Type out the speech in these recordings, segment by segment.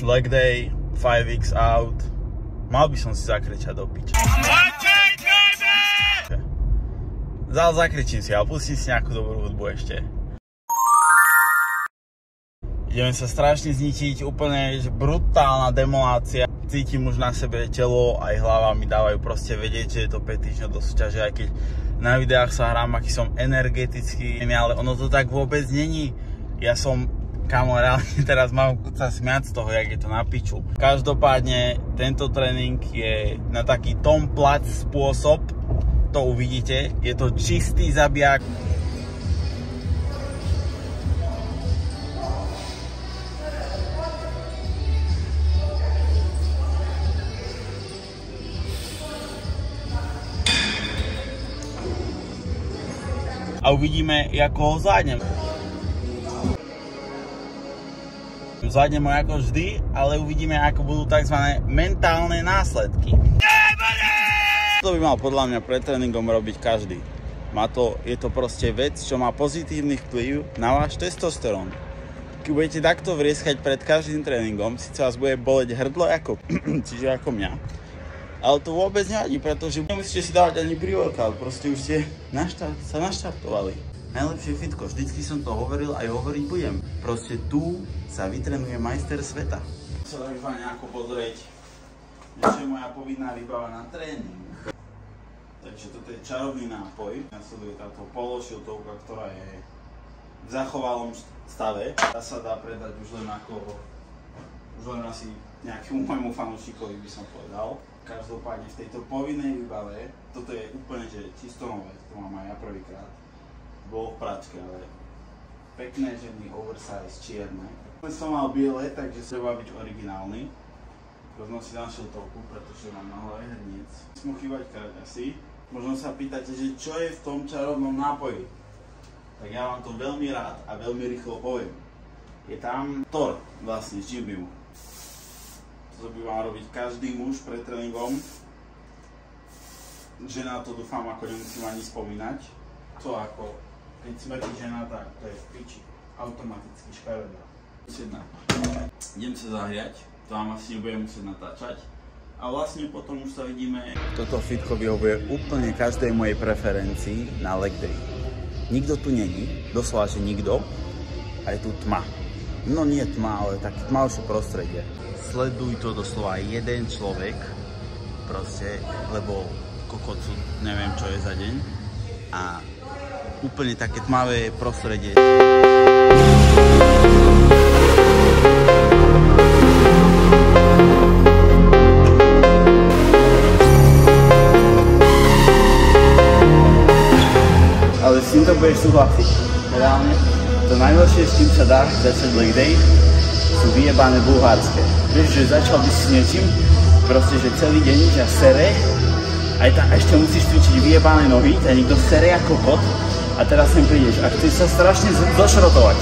leg day, 5x out. Mal by som si zakričať do piča. Zakričím si a pustím si nejakú dobrú hudbu ešte. Ideme sa strašne zničiť, úplne brutálna demolácia. Cítim už na sebe telo, aj hlava mi dávajú proste vedieť, že je to 5 týždňov do súťaže, aj keď na videách sa hrám, aký som energetický, ale ono to tak vôbec není. Ja som, kamo, reálne teraz mám sa smiať z toho, jak je to na piču. Každopádne tento tréning je na taký Tom Platz spôsob, to uvidíte, je to čistý zabijak. A uvidíme, ako ho zvládnem. Zvládnem ho ako vždy, ale uvidíme, ako budú tzv. Mentálne následky. To by mal podľa mňa pred tréningom robiť každý. Je to proste vec, čo má pozitívny vplyv na váš testosterón. Keď budete takto vrieskať pred každým tréningom, síce vás bude boleť hrdlo, čiže ako mňa. Ale to vôbec nevadí, pretože nemusíte si dávať ani pre-workout, proste už ste sa naštartovali. Najlepšie fitko, vždycky som to hovoril, aj hovoriť budem. Proste tu sa vytrenuje majster sveta. Chcel bych vám nejako pozrieť, čo je moja povinná výbava na tréning. Takže toto je čarovný nápoj. Nasleduje táto pološiltovka, ktorá je v zachovalom stave. Tá sa dá predať už len asi nejakému môjmu fanúšikovi, by som povedal. Každopádne v tejto povinnej výbave, toto je úplne že čisto nové, to mám aj ja prvýkrát. Bolo v pračke, ale pekné ženy, oversize, čierne. Som mal biele, takže treba byť originálny. Rovno si dám šiltovku, pretože mám na hlave hrniec. Musím chýbať krát asi. Možno sa pýtate, že čo je v tom čarovnom nápoji. Tak ja vám to veľmi rád a veľmi rýchlo poviem. Je tam Thor, vlastne z Jibiu. To by mal robiť každý muž pred tréningom. Žena to dúfam, ako nemusím ani spomínať. To ako, keď smrti žena, tak to je v piči. Automaticky škaredá. Idem sa zahriať, to vám asi nebudem musieť natáčať. A vlastne potom už sa vidíme. Toto fitko vyhovuje úplne každej mojej preferencii na leg day. Nikto tu není, doslova, že nikto. A je tu tma. No nie tma, ale také tmavšie prostredie. Sleduj to doslova jeden človek, proste, lebo kokocu neviem čo je za deň a úplne také tmavé prostredie. Ale s týmto budeš súhlasiť, reálne. To najhoršie, s tým sa dá začať leg day, sú vyjebané bulhárske. Vieš, že začal by si niečím, proste, že celý deň ťa sere, aj tam ešte musíš cvičiť vyjebané nohy, ťa niekto sere ako kot a teraz sem prídeš a chceš sa strašne zošrotovať.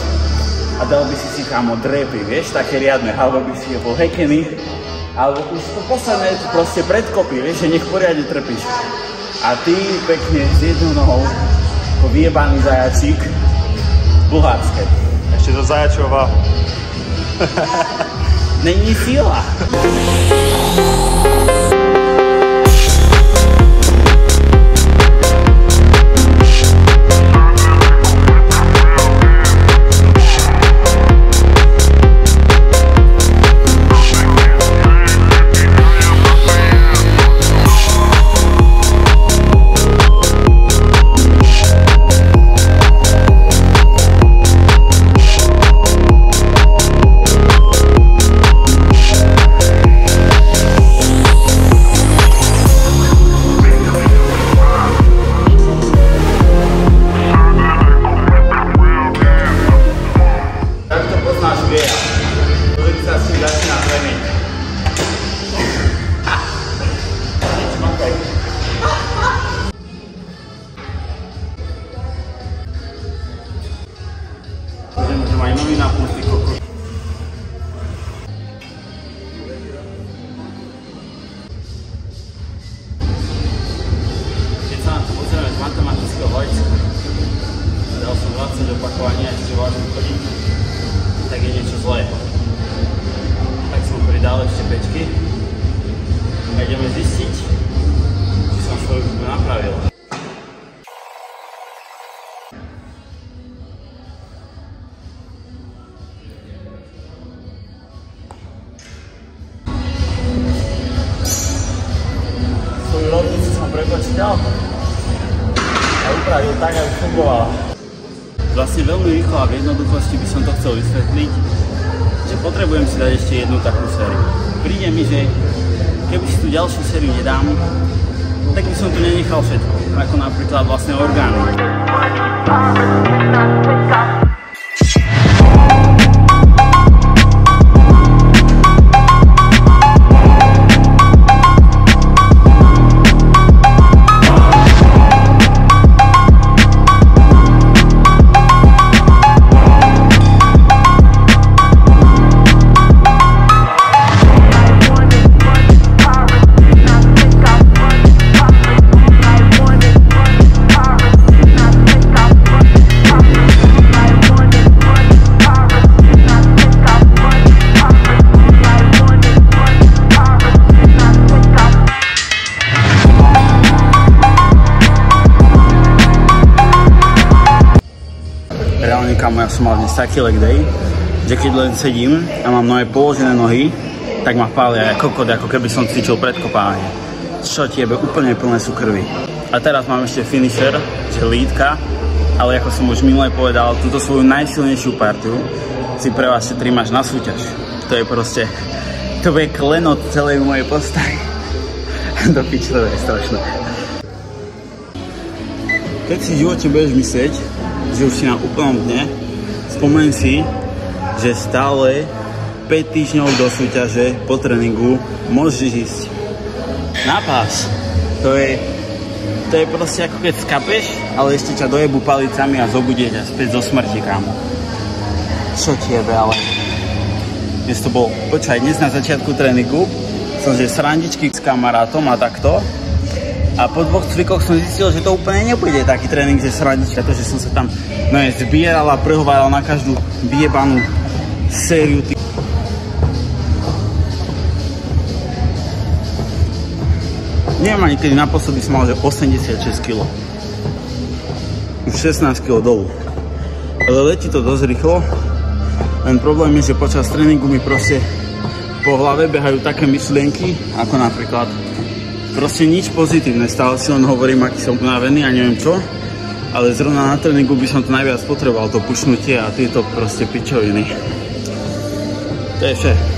A dal by si kámo drepy, vieš, také riadne, alebo by si je bol hekený, alebo už to posledné proste predkopy, vieš, že nech poriadne trpíš. A ty pekne s jednou nohou, ako vyjebaný zajačík, bulhárske. Ešte do zajačieho váhu. Není sila. odtiaľ a upravil tak, aby fungovala. Vlastne veľmi rýchlo a v jednoduchosti by som to chcel vysvetliť, že potrebujem si dať ešte jednu takú sériu. Príde mi, že keby si tu ďalšiu sériu nedám, tak by som tu nenechal všetko, ako napríklad vlastne orgány. Reálne, kamo, ja som mal dnes taký leg day, že keď len sedím a mám nohe položené nohy, tak ma pália ako kokot, ako keby som cvičil predkopávanie. Čo tiebe, úplne plné sú krvi. A teraz mám ešte finisher, že lídka, ale ako som už minule povedal, túto svoju najsilnejšiu partiu si pre vás šetrím až na súťaž. To je proste, to bude klenot celej mojej postavy. Do piči, to je strašné. Keď si v živote budeš myslieť, že už si na úplnom dne, spomeň si, že stále 5 týždňov do súťaže po tréningu môžeš ísť na pás. To je proste ako keď skapeš, ale ešte ťa dojebú palicami a zobudie ťa späť zo smrti, kámo. Čo tiebe, ale... Dnes to bol, počkaj, dnes na začiatku tréningu som že srandičky s kamarátom a takto. A po 2 cvikoch som zistil, že to úplne nebude taký tréning, že srandička, to, že som sa tam zbieral a prehováral na každú vyjebanú sériu. Neviem ani kedy naposledy som mal, že 86 kg. Už 16 kg dolu. Ale letí to dosť rýchlo. Len problém je, že počas tréningu mi proste po hlave behajú také myšlienky, ako napríklad proste nič pozitívne, stále si len hovorím, aký som unavený a neviem čo, ale zrovna na tréningu by som to najviac potreboval, to pušnutie a tieto proste pičoviny. To je vše.